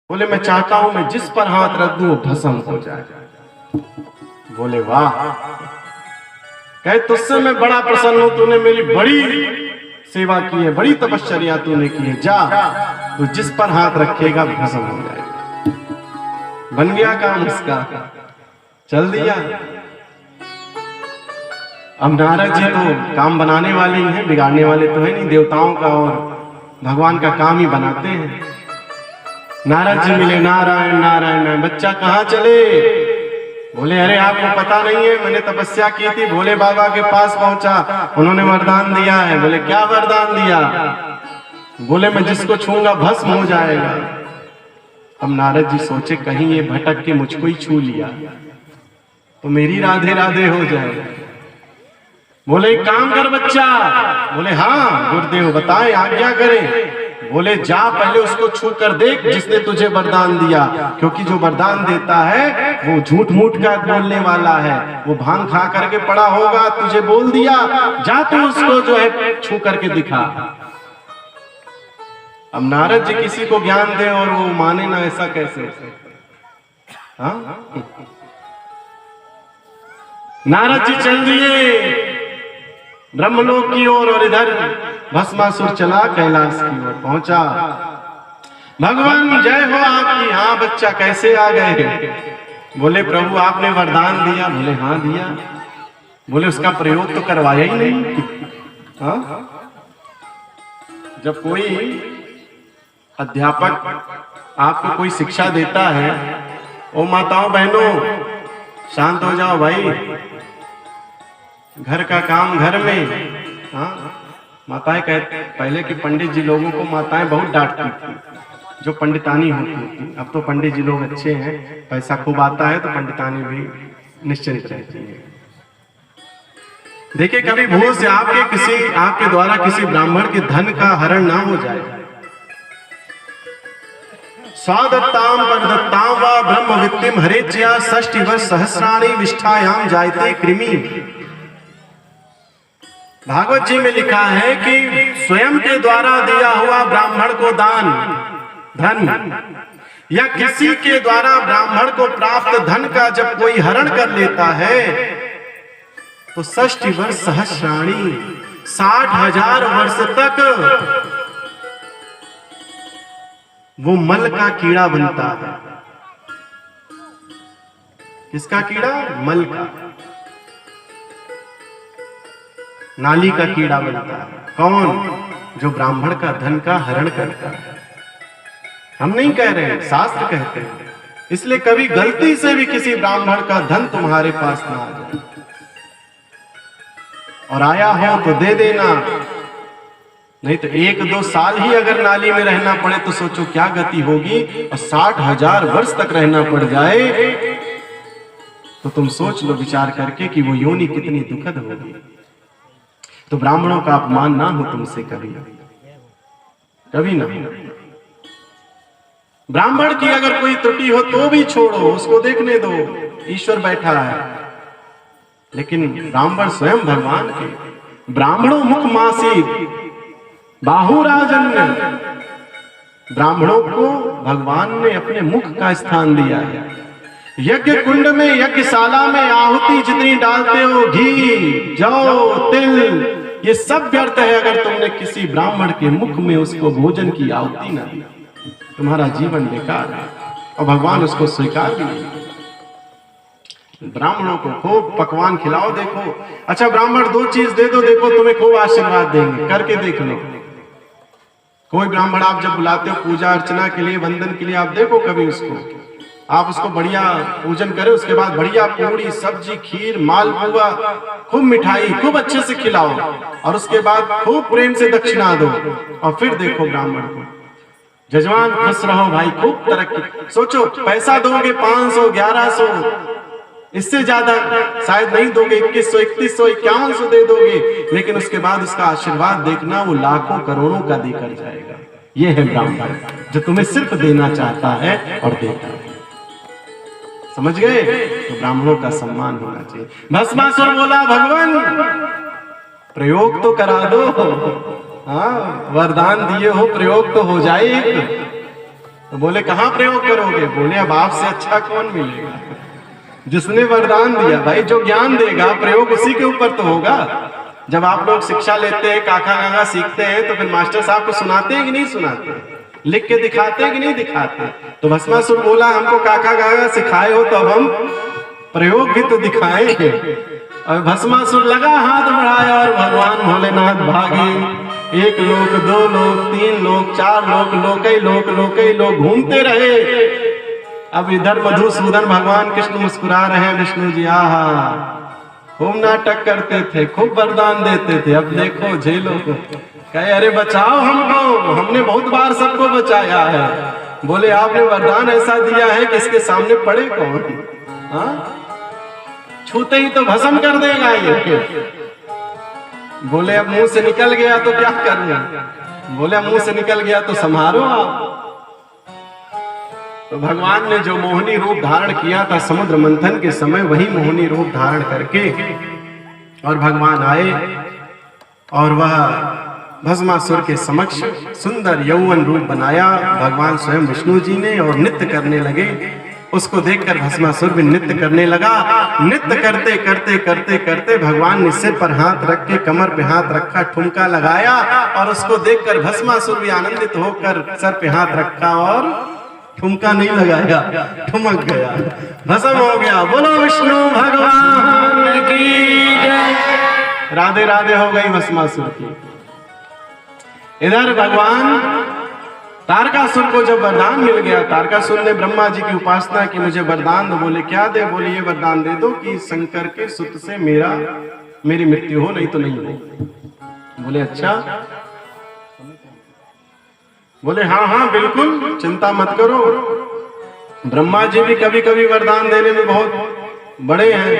बोले मैं चाहता हूं मैं जिस पर हाथ रख दूं वो भस्म हो जाए। बोले वाह, कहे तुझसे मैं बड़ा प्रसन्न हूं, तूने मेरी बड़ी सेवा की है, बड़ी तपश्चर्या तूने की है, जा तू जिस पर हाथ रखेगा भस्म हो जाएगा। बन गया काम उसका, चल दिया। अब नारद जी तो काम बनाने वाले ही हैं, बिगाड़ने वाले तो है नहीं, देवताओं का और भगवान का काम ही बनाते हैं। नारद जी मिले, नारायण नारायण, बच्चा कहाँ चले? बोले अरे आपको पता नहीं है, मैंने तपस्या की थी, भोले बाबा के पास पहुंचा, उन्होंने वरदान दिया है। बोले क्या वरदान दिया? बोले मैं जिसको छूंगा भस्म हो जाएगा। अब नारद जी सोचे कहीं ये भटक के मुझको ही छू लिया तो मेरी राधे राधे हो जाए। बोले एक काम कर बच्चा। बोले हाँ गुरुदेव बताएं, आज्ञा करें। बोले जा पहले उसको छू कर देख जिसने तुझे वरदान दिया, क्योंकि जो वरदान देता है वो झूठ मूठ का बोलने वाला है, वो भांग खा करके पड़ा होगा, तुझे बोल दिया, जा तू उसको जो है छू करके दिखा। अब नारद जी किसी को ज्ञान दे और वो माने ना, ऐसा कैसे? हाँ नारद जी चल दिए ब्रह्मलोक की ओर और इधर भस्मासुर चला कैलाश की ओर पहुंचा। भगवान जय हो आपकी। हाँ बच्चा कैसे आ गए? बोले प्रभु आपने वरदान दिया। बोले हाँ दिया। बोले उसका प्रयोग तो करवाया ही नहीं। हाँ? जब कोई अध्यापक आपको कोई शिक्षा देता है, ओ माताओं बहनों शांत हो जाओ भाई, घर का काम घर में। हाँ माताएं कहते पहले के पंडित जी लोगों को माताएं बहुत डांटती थी जो पंडितानी होती थी। अब तो पंडित जी लोग अच्छे हैं, पैसा खूब आता है तो पंडितानी भी निश्चिंत रहती है। देखिए कभी भूल से आपके द्वारा किसी ब्राह्मण के धन का हरण ना हो जाए। स्वादत्ताम परदत्ताम व ब्रह्म वित्तिम हरेज्या षष्टि वर्ष सहस्राणि विष्ठायाम जायते कृमि। भागवत जी में लिखा है कि स्वयं के द्वारा दिया हुआ ब्राह्मण को दान धन या किसी के द्वारा ब्राह्मण को प्राप्त धन का जब कोई हरण कर लेता है तो षष्टि वर्ष सहस्राणि 60,000 वर्ष तक वो मल का कीड़ा बनता है। किसका कीड़ा? मल का, नाली का कीड़ा बनता है। कौन? जो ब्राह्मण का धन का हरण करता है। हम नहीं कह रहे हैं, शास्त्र कहते हैं। इसलिए कभी गलती से भी किसी ब्राह्मण का धन तुम्हारे पास ना आ जाए, और आया हो तो दे देना, नहीं तो 1-2 साल ही अगर नाली में रहना पड़े तो सोचो क्या गति होगी। और 60,000 वर्ष तक रहना पड़ जाए तो तुम सोच लो विचार करके कि वो योनि कितनी दुखद होगी। तो ब्राह्मणों का अपमान ना हो तुमसे कभी कभी ना। ब्राह्मण की अगर कोई त्रुटि हो तो भी छोड़ो, उसको देखने दो, ईश्वर बैठा है। लेकिन ब्राह्मण स्वयं भगवान के। ब्राह्मणों मुख मासी बाहुराजन्य, ब्राह्मणों को भगवान ने अपने मुख का स्थान दिया है। यज्ञ कुंड में, यज्ञशाला में आहुति जितनी डालते हो, घी जौ तिल, ये सब व्यर्थ है अगर तुमने किसी ब्राह्मण के मुख में उसको भोजन की आहुति ना दी। तुम्हारा जीवन बेकार है और भगवान उसको स्वीकार भी नहीं। ब्राह्मणों को खूब पकवान खिलाओ। देखो अच्छा ब्राह्मण 2 चीज दे दो, देखो तुम्हें खूब आशीर्वाद देंगे, करके देख लो। कोई ब्राह्मण आप जब बुलाते हो पूजा अर्चना के लिए, वंदन के लिए, आप देखो कभी उसको, आप उसको बढ़िया पूजन करें, उसके बाद बढ़िया पूरी सब्जी खीर मालपुआ खूब मिठाई खूब अच्छे से खिलाओ, और उसके बाद खूब प्रेम से दक्षिणा दो, और फिर देखो ब्राह्मण को, जजमान खुश रहो भाई, खूब तरक्की। सोचो पैसा दोगे 500 1100, इससे ज्यादा शायद नहीं दोगे, 2100 3100 5100 दे दोगे, लेकिन उसके बाद उसका आशीर्वाद देखना, वो लाखों करोड़ों का देकर जाएगा। ये है ब्राह्मण जो तुम्हें सिर्फ देना चाहता है और देता है। समझ गए? तो ब्राह्मणों का सम्मान होना चाहिए। भस्मासुर बोला भगवान प्रयोग तो करा दो, हाँ वरदान दिए हो, प्रयोग तो हो जाए। तो बोले कहाँ प्रयोग करोगे? बोले अब आपसे अच्छा कौन मिलेगा, जिसने वरदान दिया। भाई जो ज्ञान देगा प्रयोग उसी के ऊपर तो होगा। जब आप लोग शिक्षा लेते हैं, काका काका सीखते हैं, तो फिर मास्टर साहब को सुनाते हैं कि नहीं सुनाते, लिख के दिखाते हैं कि नहीं दिखाते। तो भस्मासुर बोला हमको काका काका सिखाए हो तो अब हम प्रयोग भी तो दिखाए हैं। और भस्मासुर लगा हाथ बढ़ाया और भगवान भोलेनाथ भागे। 1 लोक 2 लोक 3 लोक 4 लोक, लोकई लोक घूमते रहे। अब इधर मधुसूदन भगवान कृष्ण मुस्कुरा रहे हैं, विष्णु जी आहा खूब नाटक करते थे, खूब वरदान देते थे, अब देखो झेलो। कहे अरे बचाओ हमको, हमने बहुत बार सबको बचाया है। बोले आपने वरदान ऐसा दिया है कि इसके सामने पड़े कौन? हाँ, छूते ही तो भस्म कर देगा ये। बोले अब मुंह से निकल गया तो क्या करना? बोले मुंह से निकल गया तो संभालो आप। तो भगवान ने जो मोहिनी रूप धारण किया था समुद्र मंथन के समय, वही मोहिनी रूप धारण करके और भगवान आए और वह भस्मासुर के समक्ष सुंदर यौवन रूप बनाया भगवान स्वयं विष्णु जी ने और नृत्य करने लगे। उसको देखकर भस्मासुर भी नृत्य करने लगा। नृत्य करते करते करते करते भगवान ने सिर पर हाथ रख के कमर पे हाथ रखा, ठुमका लगाया और उसको देखकर भस्मासुर भी आनंदित होकर सर पे हाथ रखा और ठुमका नहीं लगाया, ठुमक गया, भस्म हो गया। बोलो विष्णु भगवान की जय। राधे राधे हो गई भस्मासुर की। इधर भगवान तारकासुर को जब वरदान मिल गया, तारकासुर ने ब्रह्मा जी की उपासना की, मुझे वरदान दो। बोले क्या दे? बोले ये वरदान दे दो कि शंकर के सुत से मेरी मृत्यु हो, नहीं तो नहीं हो। बोले अच्छा। बोले हाँ हाँ बिल्कुल, चिंता मत करो। ब्रह्मा जी भी कभी कभी वरदान देने में बहुत बड़े हैं,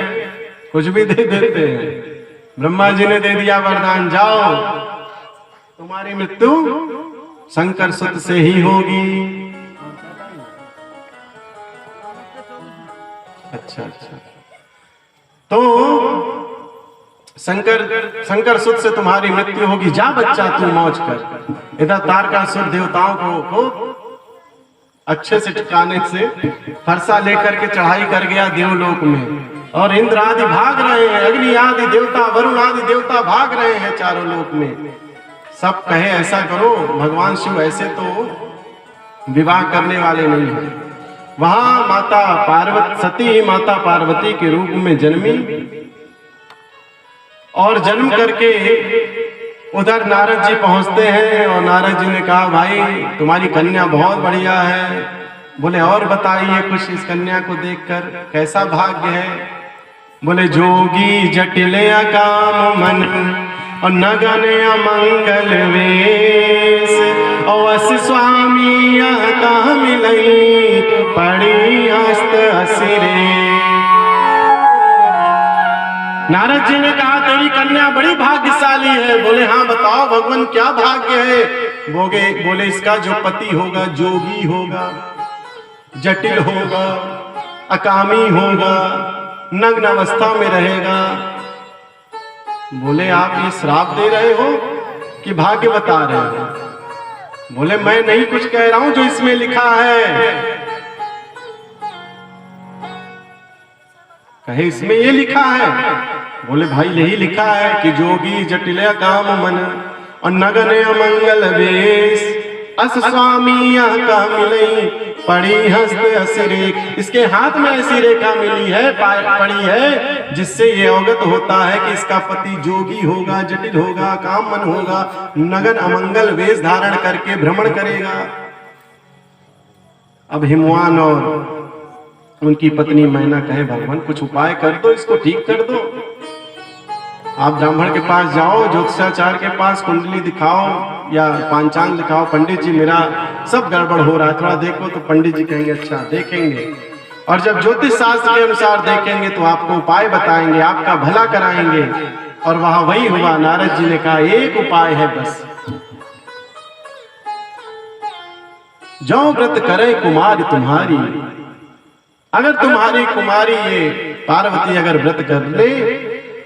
कुछ भी दे देते हैं। ब्रह्मा जी ने दे दिया वरदान, जाओ तुम्हारी मृत्यु शंकर सुत से ही होगी। अच्छा अच्छा, तो शंकर सुत से तुम्हारी मृत्यु होगी, जा बच्चा तू मौज कर। इधर तारकासुर देवताओं को अच्छे से ठिकाने से फरसा लेकर के चढ़ाई कर गया देवलोक में, और इंद्र आदि भाग रहे हैं, अग्नि आदि देवता, वरुण आदि देवता भाग रहे हैं चारों लोक में। सब कहे ऐसा करो, भगवान शिव ऐसे तो विवाह करने वाले नहीं है। वहां माता पार्वती, सती माता पार्वती के रूप में जन्मी और जन्म करके उधर नारद जी पहुंचते हैं और नारद जी ने कहा भाई तुम्हारी कन्या बहुत बढ़िया है। बोले और बताइए कुछ इस कन्या को देखकर, कैसा भाग्य है? बोले जोगी जटिल काम मन और नगन अमंगल वेश, और अस स्वामी का मिलई पड़ी हस्त असिरे। नारद जी ने कहा तेरी कन्या बड़ी भाग्यशाली है। बोले हाँ बताओ भगवान क्या भाग्य है? बोले इसका जो पति होगा जोगी होगा, जटिल होगा, अकामी होगा, नग्न अवस्था में रहेगा। बोले आप ये श्राप दे रहे हो कि भाग्य बता रहे हो? बोले मैं नहीं कुछ कह रहा हूं, जो इसमें लिखा है। कहे इसमें ये लिखा है? बोले भाई यही लिखा है कि जोगी जटिल काम मन और नगन अमंगल वेश, अस स्वामी का मिलई पड़ी हस्त असिरे। इसके हाथ में ऐसी रेखा मिली है, पड़ी है, जिससे ये अवगत होता है कि इसका पति जोगी होगा, जटिल होगा, काम मन होगा, नगन अमंगल वेश धारण करके भ्रमण करेगा। अब हिमवान और उनकी पत्नी मैना कहे भगवान कुछ उपाय कर दो, इसको ठीक कर दो। आप ब्राह्मण के पास जाओ, ज्योतिषाचार्य के पास कुंडली दिखाओ या पांचांग दिखाओ, पंडित जी मेरा सब गड़बड़ हो रहा है, थोड़ा देखो। तो पंडित जी कहेंगे अच्छा देखेंगे, और जब ज्योतिष शास्त्र के अनुसार देखेंगे तो आपको उपाय बताएंगे, आपका भला कराएंगे। और वहां वही हुआ। नारद जी ने कहा एक उपाय है बस, जो व्रत करे कुमारी तुम्हारी। अगर तुम्हारी कुमारी ये पार्वती अगर व्रत कर ले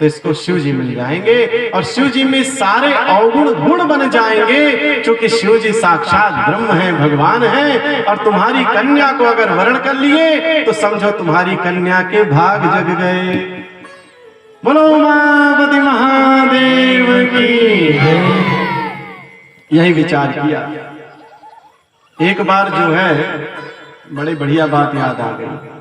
तो इसको शिव जी मिल जाएंगे और शिव जी में सारे अवगुण गुण बन जाएंगे, क्योंकि शिव जी साक्षात ब्रह्म है, भगवान है। और तुम्हारी कन्या को अगर वरण कर लिए तो समझो तुम्हारी कन्या के भाग जग गए। बोलो उमापति महादेव की। यही विचार किया। एक बार जो है बड़ी बढ़िया बात याद आ गई।